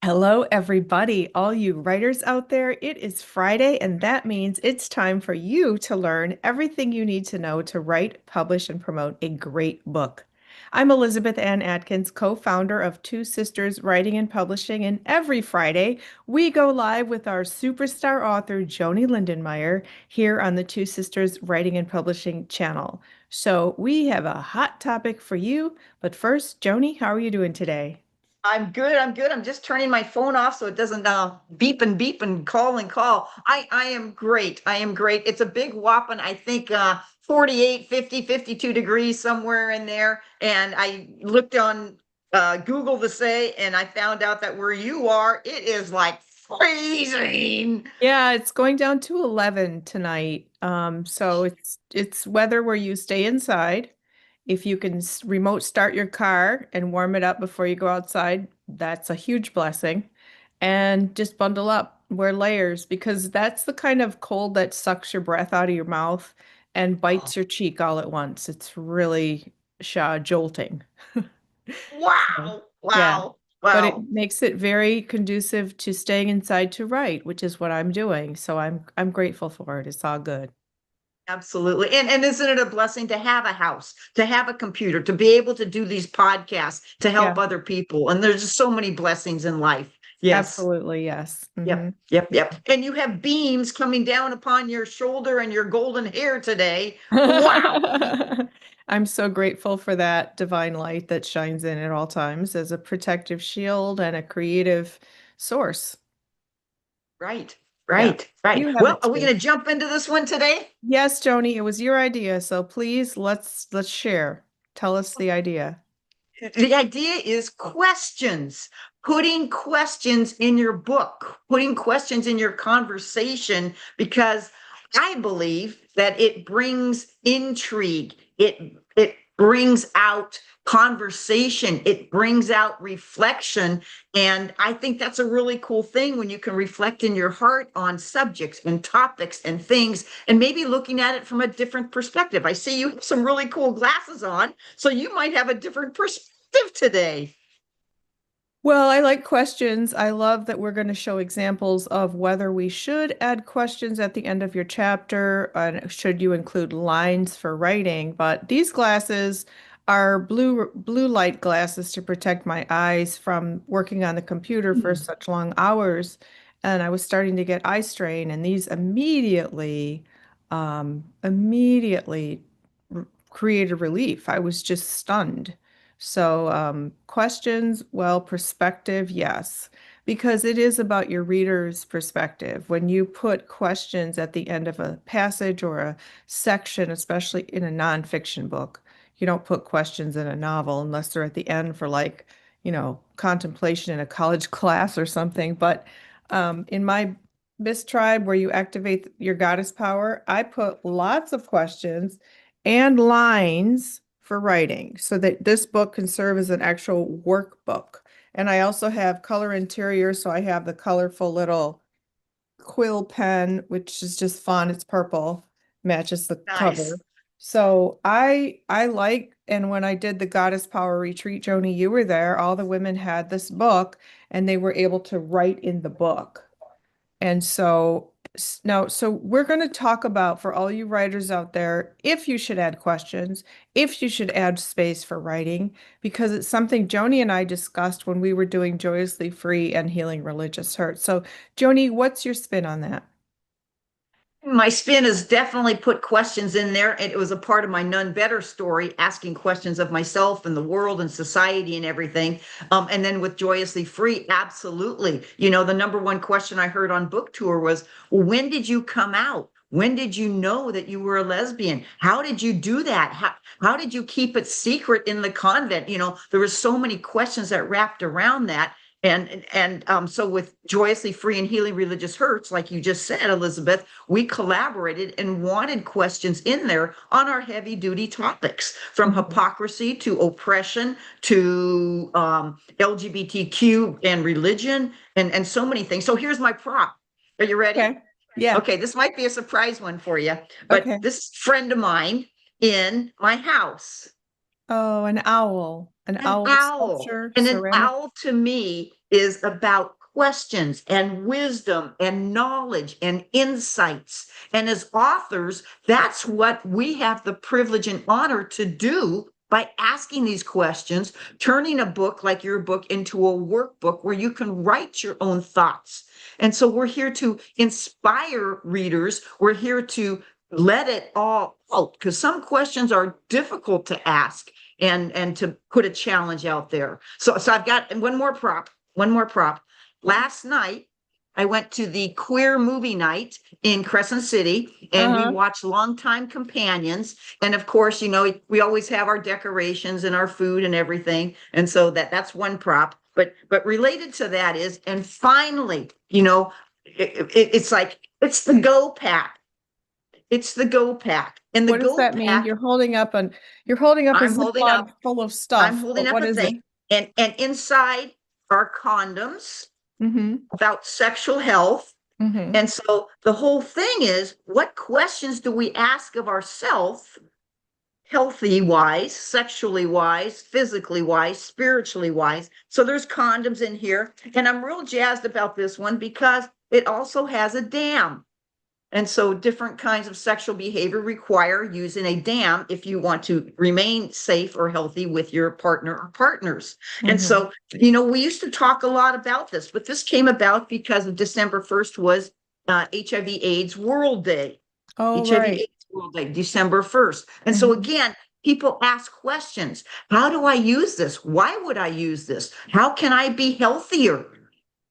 Hello, everybody, all you writers out there. It is Friday, and that means it's time for you to learn everything you need to know to write, publish, and promote a great book. I'm Elizabeth Ann Atkins, co-founder of Two Sisters Writing and Publishing, and every Friday we go live with our superstar author, Joanie Lindenmeyer, here on the Two Sisters Writing and Publishing channel. So we have a hot topic for you, but first, Joanie, how are you doing today? I'm good. I'm good. I'm just turning my phone off so it doesn't beep and beep and call and call. I am great. I am great. It's a big whopping, I think 48, 50, 52 degrees somewhere in there. And I looked on Google to say, and I found out that where you are, it is like freezing. Yeah, it's going down to 11 tonight. So it's weather where you stay inside. If you can remote start your car and warm it up before you go outside, that's a huge blessing. And just bundle up, wear layers, because that's the kind of cold that sucks your breath out of your mouth and bites your cheek all at once. It's really jolting. So, Wow. yeah. Wow. But it Wow. makes it very conducive to staying inside to write, which is what I'm doing. So I'm grateful for it. It's all good. Absolutely. And isn't it a blessing to have a house, to have a computer, to be able to do these podcasts, to help Yeah, other people? And there's just so many blessings in life. Yes. absolutely. Yes. Yep. Yep. Yep. And you have beams coming down upon your shoulder and your golden hair today. Wow. I'm so grateful for that divine light that shines in at all times as a protective shield and a creative source. Right. Yeah. Right. Right. You have Well, it are we too. going to jump into this one today? Yes, Joni, it was your idea, so please let's share. Tell us the idea. The idea is questions, putting questions in your book, putting questions in your conversation, because I believe that it brings intrigue. It brings out conversation. It brings out reflection. And I think that's a really cool thing when you can reflect in your heart on subjects and topics and things, and maybe looking at it from a different perspective. I see you have some really cool glasses on, so you might have a different perspective today. Well, I like questions. I love that we're going to show examples of whether we should add questions at the end of your chapter and should you include lines for writing. But these glasses are blue light glasses to protect my eyes from working on the computer for Hmm. such long hours. And I was starting to get eye strain, and these immediately created relief. I was just stunned. So, questions, well, perspective, yes, because it is about your reader's perspective. When you put questions at the end of a passage or a section, especially in a nonfiction book, you don't put questions in a novel unless they're at the end for like, contemplation in a college class or something. But in my Miss Tribe, where you activate your goddess power, I put lots of questions and lines for writing so that this book can serve as an actual workbook. And I also have color interior, so I have the colorful little quill pen, which is just fun. It's purple, matches the Nice. cover. So I like, and when I did the Goddess Power Retreat, Joni, you were there. All the women had this book and they were able to write in the book. And so now, so we're going to talk about for all you writers out there, if you should add questions, if you should add space for writing, because it's something Joni and I discussed when we were doing Joyously Free and Healing Religious Hurt. So, Joni, what's your spin on that? My spin has definitely put questions in there. And it was a part of my None Better story, asking questions of myself and the world and society and everything. And then with Joyously Free, absolutely. You know, the number one question I heard on book tour was, well, when did you come out? When did you know that you were a lesbian? How did you do that? How did you keep it secret in the convent? You know, there were so many questions that wrapped around that. And so with Joyously Free and Healing Religious Hurts, like you just said, Elizabeth, we collaborated and wanted questions in there on our heavy duty topics, from Mhm. hypocrisy to oppression to LGBTQ and religion and so many things. So here's my prop. Are you ready? Okay. Yeah. Okay, this might be a surprise one for you, but Okay. this friend of mine in my house, Oh, an an owl owl. sculpture, And an ceramic. owl to me is about questions and wisdom and knowledge and insights. And as authors, that's what we have the privilege and honor to do by asking these questions, turning a book like your book into a workbook where you can write your own thoughts. And so we're here to inspire readers. We're here to let it all out because some questions are difficult to ask and to put a challenge out there. So I've got one more prop. Last night, I went to the queer movie night in Crescent City and we Uh-huh. watched Longtime Companions. And of course, you know, we always have our decorations and our food and everything. And so that's one prop. But related to that is, and finally, you know, it's like it's the Go Pack. It's the Go Pack. And the What does Go that mean? Pack, You're holding up a I'm holding up Ziploc full of I'm stuff, holding but up what a is it? thing, and inside are condoms Mm-hmm. about sexual health. Mm-hmm. And so the whole thing is, what questions do we ask of ourselves, healthy wise, sexually wise, physically wise, spiritually wise? So there's condoms in here, and I'm real jazzed about this one because it also has a dam. And so different kinds of sexual behavior require using a dam if you want to remain safe or healthy with your partner or partners. And Mm-hmm. so, you know, we used to talk a lot about this, but this came about because of December 1st was HIV AIDS World Day. Oh, HIV right. AIDS World Day, December 1st. And so Mm-hmm. again, people ask questions. How do I use this? Why would I use this? How can I be healthier?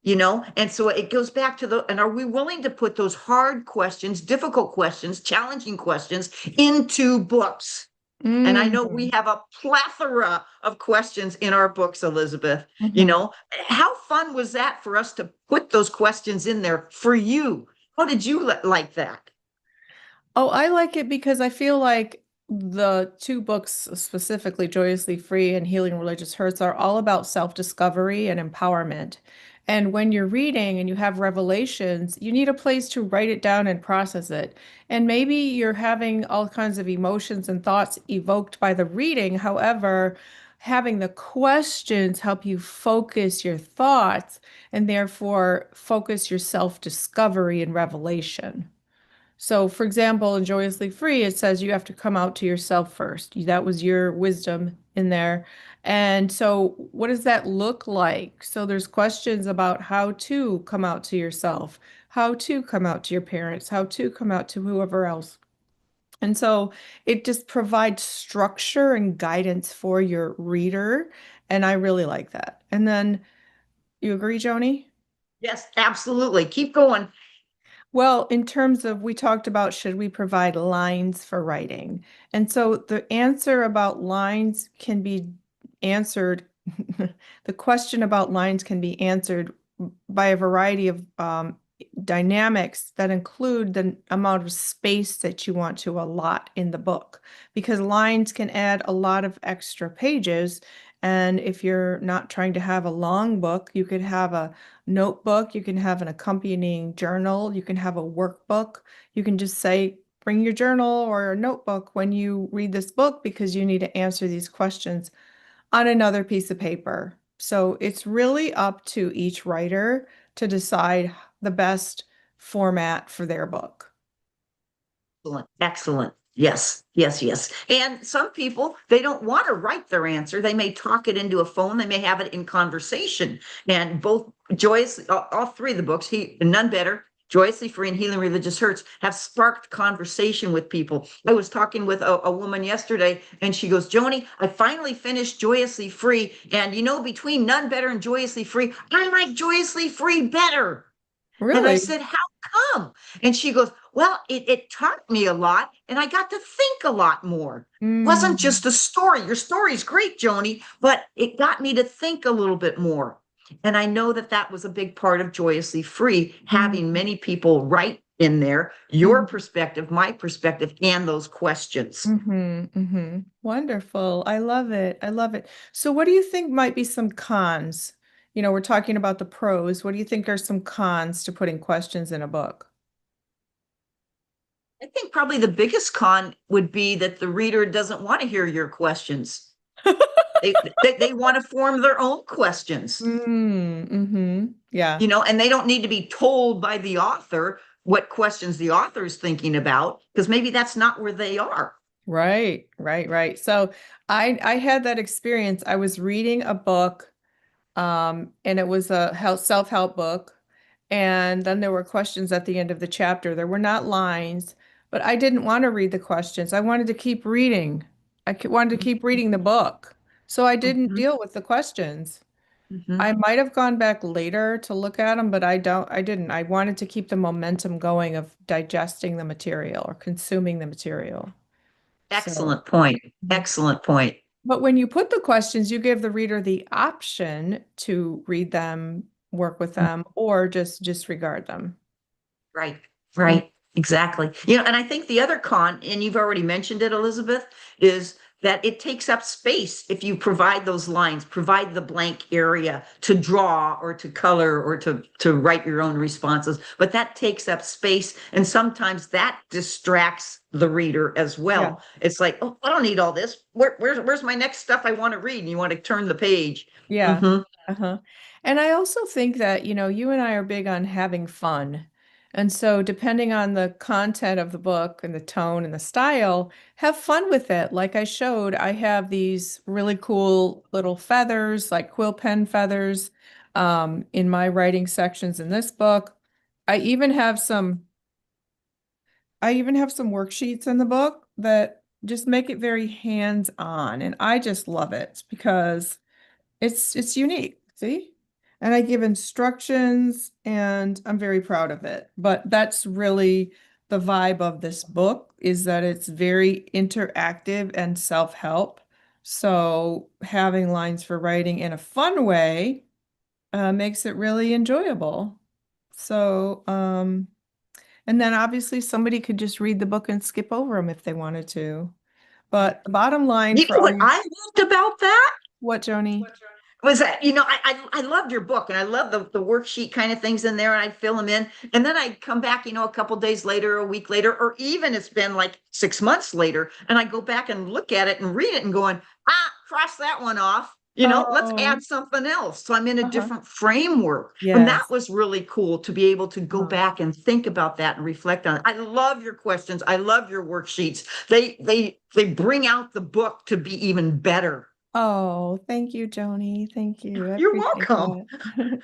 You know, and so it goes back to and are we willing to put those hard questions, difficult questions, challenging questions into books? And I know Mm-hmm. we have a plethora of questions in our books, Elizabeth. You Mm-hmm. know, how fun was that for us to put those questions in there for you? How did you like that? Oh, I like it because I feel like the two books, specifically Joyously Free and Healing Religious Hurts, are all about self-discovery and empowerment. And when you're reading and you have revelations, you need a place to write it down and process it. And maybe you're having all kinds of emotions and thoughts evoked by the reading. However, having the questions help you focus your thoughts and therefore focus your self-discovery and revelation. So, for example, in Joyously Free, it says you have to come out to yourself first. That was your wisdom in there. And so, what does that look like? So, there's questions about how to come out to yourself, how to come out to your parents, how to come out to whoever else. And so, it just provides structure and guidance for your reader. And I really like that. And then, you agree, Joni? Yes, absolutely. Keep going. Well, in terms of, we talked about should we provide lines for writing? And so the answer about lines can be answered, the question about lines can be answered by a variety of dynamics that include the amount of space that you want to allot in the book, because lines can add a lot of extra pages. And if you're not trying to have a long book, you could have a notebook, you can have an accompanying journal, you can have a workbook. You can just say, bring your journal or a notebook when you read this book because you need to answer these questions on another piece of paper. So it's really up to each writer to decide the best format for their book. Excellent. Excellent. Yes, yes, yes. And some people, they don't want to write their answer. They may talk it into a phone. They may have it in conversation. And both Joyce, all three of the books, None Better, Joyously Free, and Healing Religious Hurts have sparked conversation with people. I was talking with a woman yesterday, and she goes, Joni, I finally finished Joyously Free. And you know, between None Better and Joyously Free, I like Joyously Free better. And I Really? said, how come? And she goes, well, it taught me a lot and I got to think a lot more. It wasn't Mm, just a story. Your story is great, Joni, but it got me to think a little bit more. And I know that that was a big part of Joyously Free, having mm, many people write in there your mm, perspective, my perspective, and those questions. Wonderful. I love it. I love it. So what do you think might be some cons? You know, we're talking about the pros. What do you think are some cons to putting questions in a book? I think probably the biggest con would be that the reader doesn't want to hear your questions. They want to form their own questions, Yeah. and they don't need to be told by the author what questions the author is thinking about, because maybe that's not where they are. Right, right, right. So I had that experience. I was reading a book, and it was a self-help book, and then there were questions at the end of the chapter. There were not lines, but I didn't want to read the questions. I wanted to keep reading. Wanted to keep reading the book. So I didn't Mhm, deal with the questions. mhm. I might have gone back later to look at them, but I didn't. I wanted to keep the momentum going of digesting the material or consuming the material. So, Excellent point. mhm. Excellent point. But when you put the questions, you give the reader the option to read them, work with them, or just disregard them. Right, Mm. right, exactly. And I think the other con, and you've already mentioned it, Elizabeth, is that it takes up space if you provide those lines, provide the blank area to draw or to color or to write your own responses. But that takes up space, and sometimes that distracts the reader as Yeah. well. It's like, oh, I don't need all this. Where's my next stuff I want to read? And you want to turn the page. Yeah. Hmm. Uh-huh. And I also think that, you and I are big on having fun. And so depending on the content of the book and the tone and the style, have fun with it. Like I showed, I have these really cool little feathers, like quill pen feathers, in my writing sections in this book. I even have some I even have some worksheets in the book that just make it very hands-on, and I just love it because it's unique, see? And I give instructions and I'm very proud of it. But that's really the vibe of this book is that it's very interactive and self-help. So having lines for writing in a fun way makes it really enjoyable. So, and then obviously somebody could just read the book and skip over them if they wanted to. But the bottom line You for know all what you, I loved about that? what, Joni? Was that, I loved your book, and I love the worksheet kind of things in there, and I'd fill them in. And then I'd come back, a couple days later, a week later, or even it's been like 6 months later, and I go back and look at it and read it and going, cross that one off. Let's Oh, add something else. So I'm in a uh-huh. different framework. And that Yes. was really cool to be able to go Uh-huh. back and think about that and reflect on it. I love your questions. I love your worksheets. They bring out the book to be even better. Oh, thank you, Joni. Thank you. I You're appreciate welcome. that.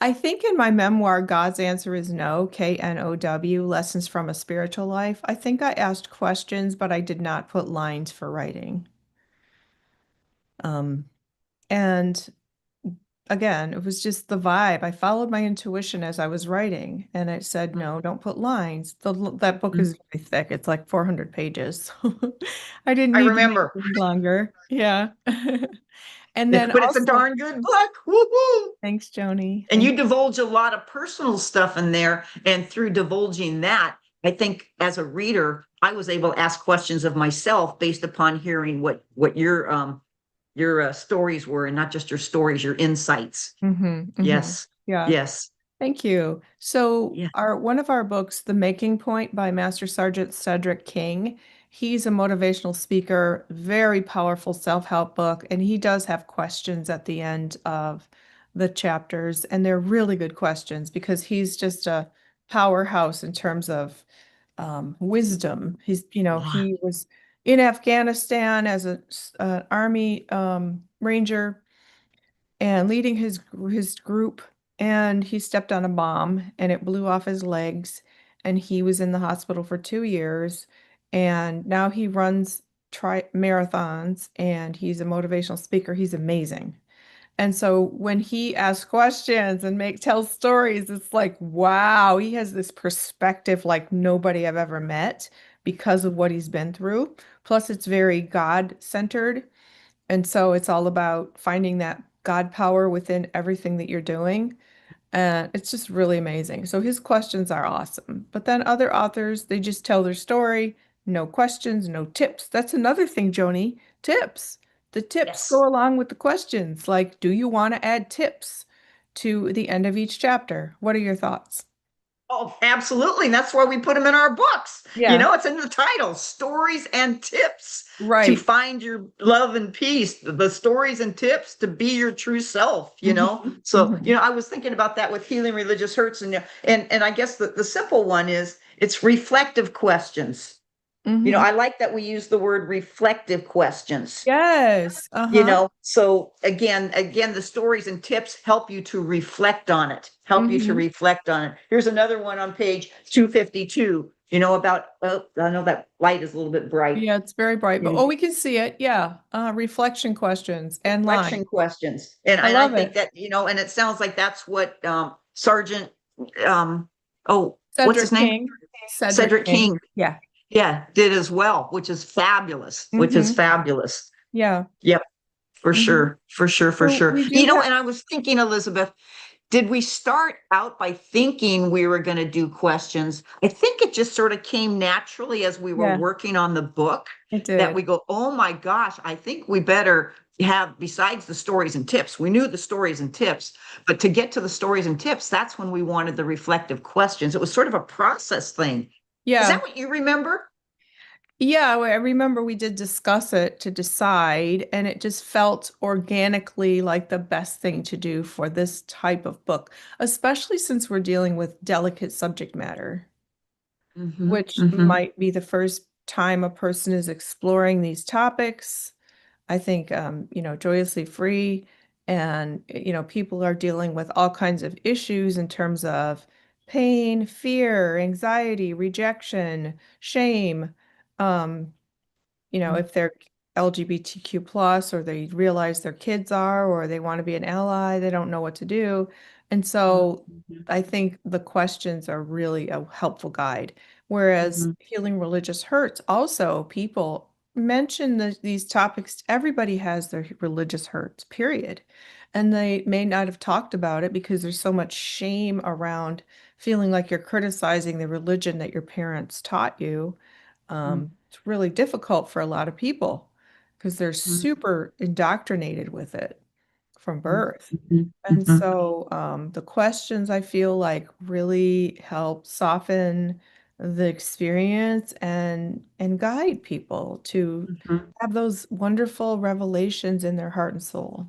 I think in my memoir, God's Answer is No, KNOW, Lessons from a Spiritual Life. I think I asked questions, but I did not put lines for writing. Um, and again, it was just the vibe. I followed my intuition as I was writing, and it said, no, don't put lines. That book is very thick. It's like 400 pages. I didn't I need to make remember, it any longer. Yeah. And then but it's a also, darn good book. Woohoo! thanks, Joni. And you divulge a lot of personal stuff in there. And through divulging that, I think as a reader, I was able to ask questions of myself based upon hearing what your stories were, and not just your stories, your insights. Mm-hmm. Yes, Yeah. yes, Thank you. So yeah. our one of our books, The Making Point by Master Sergeant Cedric King, he's a motivational speaker, very powerful self-help book, and he does have questions at the end of the chapters, and they're really good questions because he's just a powerhouse in terms of wisdom. He was in Afghanistan as an army ranger and leading his group, and he stepped on a bomb and it blew off his legs, and he was in the hospital for 2 years, and now he runs tri marathons and he's a motivational speaker. He's amazing. And so when he asks questions and tells stories, it's like, wow, he has this perspective like nobody I've ever met because of what he's been through. Plus, it's very God-centered. And so it's all about finding that God power within everything that you're doing. And it's just really amazing. So his questions are awesome. But then other authors, they just tell their story, no questions, no tips. That's another thing, Joni, tips. The tips Yes. go along with the questions. Like, do you want to add tips to the end of each chapter? What are your thoughts? Oh, absolutely. And that's why we put them in our books. Yeah, It's in the title, Stories and Tips to right. Find Your Love and Peace, the stories and tips to be your true self. Hmm. So, Hmm. I was thinking about that with healing religious hurts. And I guess the simple one is it's reflective questions. Hmm. I like that we use the word reflective questions. Yes. Uh-huh. So again, the stories and tips help you to reflect on it, Hmm. Here's another one on page 252, about, oh, I know that light is a little bit bright. Yeah, it's very bright, but You oh, we can see it. Yeah. Reflection questions and line. Reflection questions. And, I and I love think it. that, and it sounds like that's what, Sergeant, oh, what's his Cedric name? King. Cedric Cedric King. King. Yeah. Yeah, did as well, which is fabulous, which is Hmm. fabulous. Yeah. Yep. For Hmm. sure, for sure, for So sure. we do have, And I was thinking, Elizabeth, did we start out by thinking we were going to do questions? I think it just sort of came naturally as we were yeah, working on the book it that did. we go, oh my gosh, I think we better have, besides the stories and tips, we knew the stories and tips, but to get to the stories and tips, that's when we wanted the reflective questions. It was sort of a process thing. Is that Yeah. what you remember? Yeah, I remember we did discuss it to decide, and it just felt organically like the best thing to do for this type of book, especially since we're dealing with delicate subject matter, Mm-hmm, which mm-hmm, might be the first time a person is exploring these topics. I think, joyously free, and, people are dealing with all kinds of issues in terms of pain, fear, anxiety, rejection, shame. Um, if they're LGBTQ plus, or they realize their kids are, or they want to be an ally, they don't know what to do. And so mm-hmm, I think the questions are really a helpful guide. Whereas mm-hmm, healing religious hurts, also people mention these topics. Everybody has their religious hurts, period. And they may not have talked about it because there's so much shame around feeling like you're criticizing the religion that your parents taught you. It's really difficult for a lot of people because they're mm-hmm, super indoctrinated with it from birth. mm-hmm, And mm-hmm. so the questions I feel like really help soften the experience and guide people to Mhm, have those wonderful revelations in their heart and soul.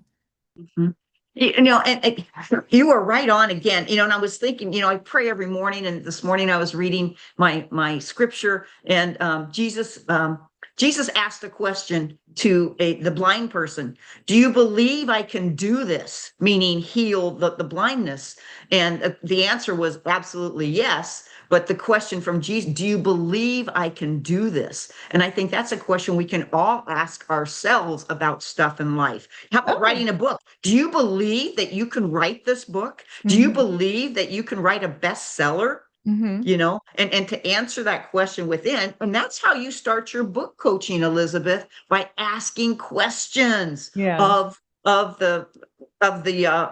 mhm. And you are right on again. And I was thinking, I pray every morning, and this morning I was reading my scripture, and Jesus asked a question to the blind person. Do you believe I can do this? Meaning heal the blindness. And the answer was absolutely yes. But the question from Jesus, do you believe I can do this? And I think that's a question we can all ask ourselves about stuff in life. How about Oh. writing a book? Do you believe that you can write this book? Do you Hmm. believe that you can write a bestseller? Hmm. And to answer that question within, and that's how you start your book coaching, Elizabeth, by asking questions Yeah. of the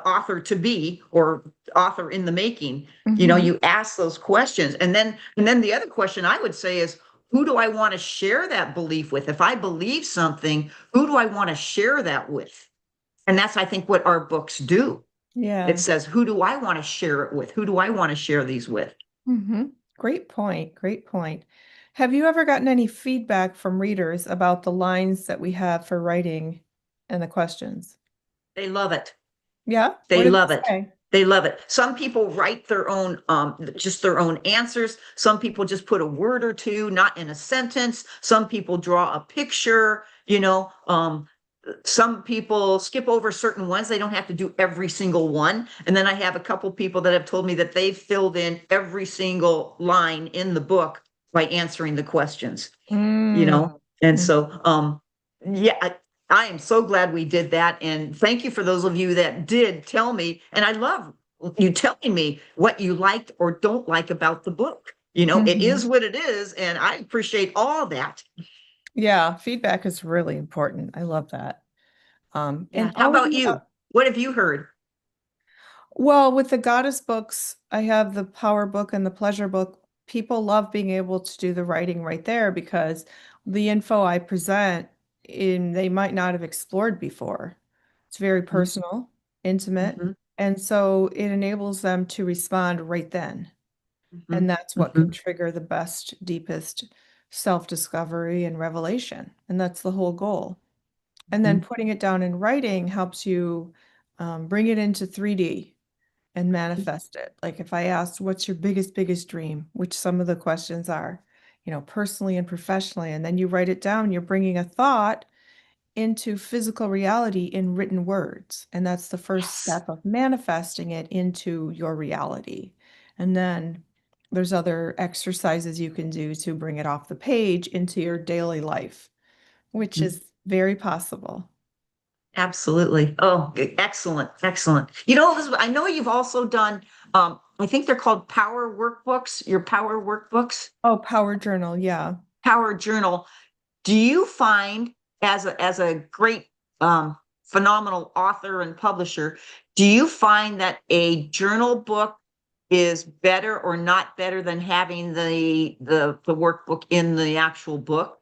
author to be, or author in the making. Hmm. You ask those questions, and then the other question I would say is, who do I want to share that belief with? If I believe something, who do I want to share that with? And that's, I think, what our books do. It Yeah. says, who do I want to share it with? Who do I want to share these with? Hmm. Great point. Great point. Have you ever gotten any feedback from readers about the lines that we have for writing and the questions? They love it. Yeah? What They did love they it. say? They love it. Some people write their own, just their own answers. Some people just put a word or two, not in a sentence. Some people draw a picture. Some people skip over certain ones. They don't have to do every single one. And then I have a couple people that have told me that they've filled in every single line in the book by answering the questions you Mm. know and Mm. so yeah, I am so glad we did that, and thank you for those of you that did tell me. And I love you telling me what you liked or don't like about the book. It is Mhm. what it is, and I appreciate all that. Yeah, feedback is really important. I love that. Yeah, And how all of about you, you? What have you heard? well, with the goddess books, I have the power book and the pleasure book. People love being able to do the writing right there because the info I present in they might not have explored before. It's very Mhm, personal, intimate, mhm, and so it enables them to respond right then. And that's what can hmm trigger the best, deepest self-discovery and revelation. And that's the whole goal. And then hmm putting it down in writing helps you bring it into 3D and manifest it. Like if I asked, what's your biggest dream? Which some of the questions are, personally and professionally. And then you write it down, you're bringing a thought into physical reality in written words. And that's the first Yes. step of manifesting it into your reality. And then there's other exercises you can do to bring it off the page into your daily life, which Mhm. is very possible. Absolutely. Oh, excellent. Excellent. Elizabeth, I know you've also done, I think they're called power workbooks, your power workbooks, Oh, Power Journal. Yeah. power journal. Do you find as a great phenomenal author and publisher, do you find that a journal book is better or not better than having the workbook in the actual book?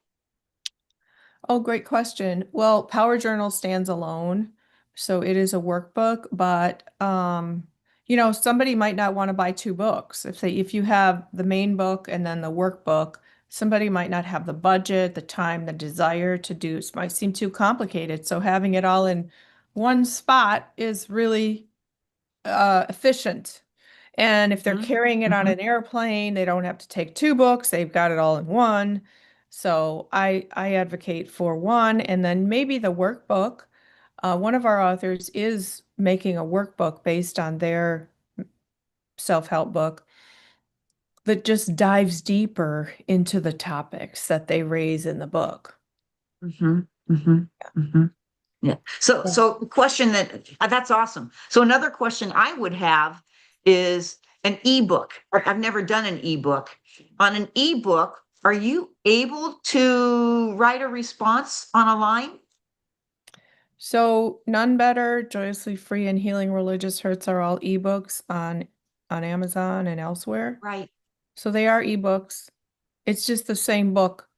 Oh, great question. Well, Power Journal stands alone, so it is a workbook, but somebody might not want to buy two books. If you have the main book and then the workbook, somebody might not have the budget, the time, the desire to do. It might seem too complicated. So having it all in one spot is really efficient. And if they're hmm carrying it on hmm an airplane, they don't have to take two books. They've got it all in one. So I advocate for one, and then maybe the workbook. One of our authors is making a workbook based on their self-help book that just dives deeper into the topics that they raise in the book. hmm hmm hmm Yeah. So, Yeah. so the question that's awesome. So another question I would have is an ebook. I've never done an ebook. On an ebook, are you able to write a response on a line? So None Better, Joyously Free, and Healing Religious Hurts are all ebooks on Amazon and elsewhere. Right. So they are ebooks. It's just the same book.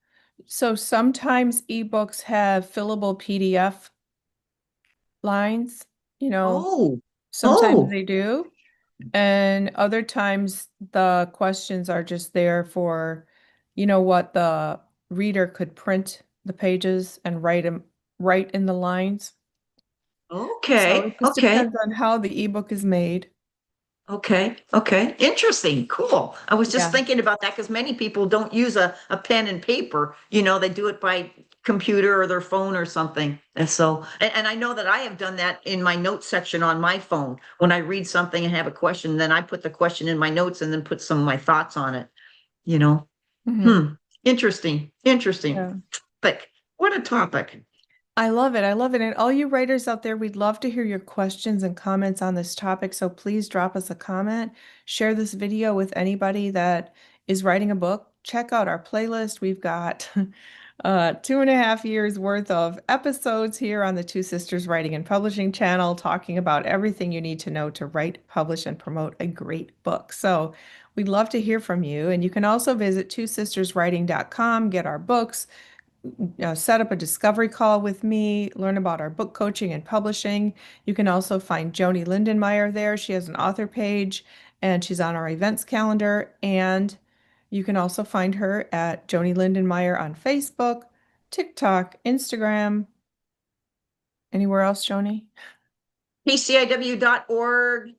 So sometimes ebooks have fillable PDF lines, you know, Oh, sometimes oh, they do. And other times the questions are just there for, what the reader could print the pages and write in the lines. So okay, it just okay. depends on how the ebook is made. Okay. Okay. Interesting. Cool. I was just Yeah. thinking about that because many people don't use a pen and paper. They do it by computer or their phone or something. And I know that I have done that in my notes section on my phone. When I read something and have a question, then I put the question in my notes and then put some of my thoughts on it, you know. Mhm. Hmm. Interesting. Interesting. Yeah. But what a topic. I love it. I love it. And all you writers out there, we'd love to hear your questions and comments on this topic. So please drop us a comment, share this video with anybody that is writing a book. Check out our playlist. We've got 2.5 years worth of episodes here on the Two Sisters Writing and Publishing channel, talking about everything you need to know to write, publish, and promote a great book. So we'd love to hear from you. And you can also visit twosisterswriting.com, get our books, set up a discovery call with me, learn about our book coaching and publishing. You can also find Joanie Lindenmeyer there. She has an author page and she's on our events calendar. And you can also find her at Joanie Lindenmeyer on Facebook, TikTok, Instagram. Anywhere else, Joanie? PCIW.org.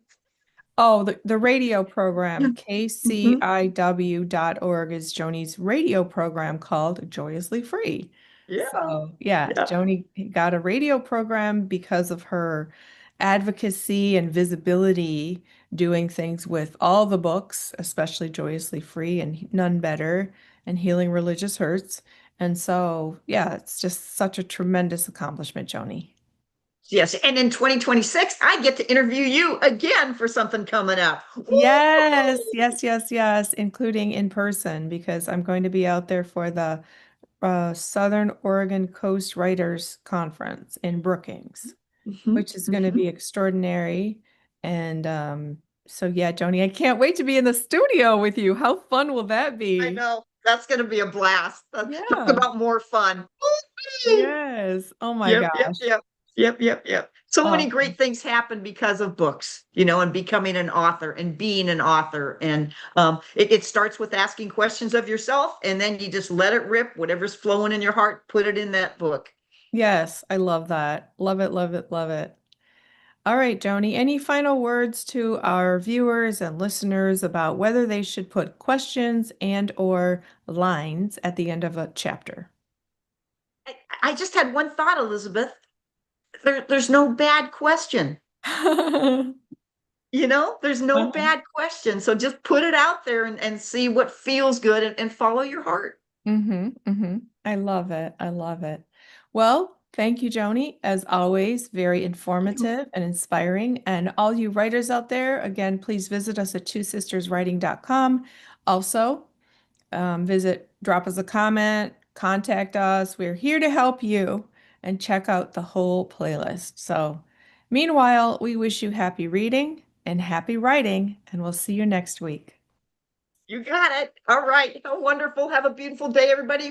Oh, the radio program, Mhm. kciw.org is Joni's radio program called Joyously Free. Yeah. So, yeah, Yeah. Joni got a radio program because of her advocacy and visibility doing things with all the books, especially Joyously Free and None Better and Healing Religious Hurts. And so, yeah, it's just such a tremendous accomplishment, Joni. Yes. And in 2026, I get to interview you again for something coming up. Yes, yes, yes, yes, including in person because I'm going to be out there for the Southern Oregon Coast Writers Conference in Brookings, Mhm, which is going to mhm. be extraordinary. And so, yeah, Joni, I can't wait to be in the studio with you. How fun will that I be? know. That's going to be a blast. Talk Yeah, about more fun. Woo-hoo! yes. Oh my Yep, yep, gosh. yep. Yep, yep, yep. So many Awesome. great things happen because of books, and becoming an author and being an author. And it starts with asking questions of yourself, and then you just let it rip. Whatever's flowing in your heart, put it in that book. Yes, I love that. Love it, love it, love it. All right, Joni, any final words to our viewers and listeners about whether they should put questions and or lines at the end of a chapter? I just had one thought, Elizabeth. There's no bad question. There's no bad question. So just put it out there and see what feels good and follow your heart. I love it. I love it. Well, thank you, Joni. As always, very informative and inspiring. And all you writers out there, again, please visit us at twosisterswriting.com. Also, drop us a comment, contact us. We're here to help you and check out the whole playlist. So, meanwhile, we wish you happy reading and happy writing, and we'll see you next week. You got it. All right. How wonderful. Have a beautiful day, everybody.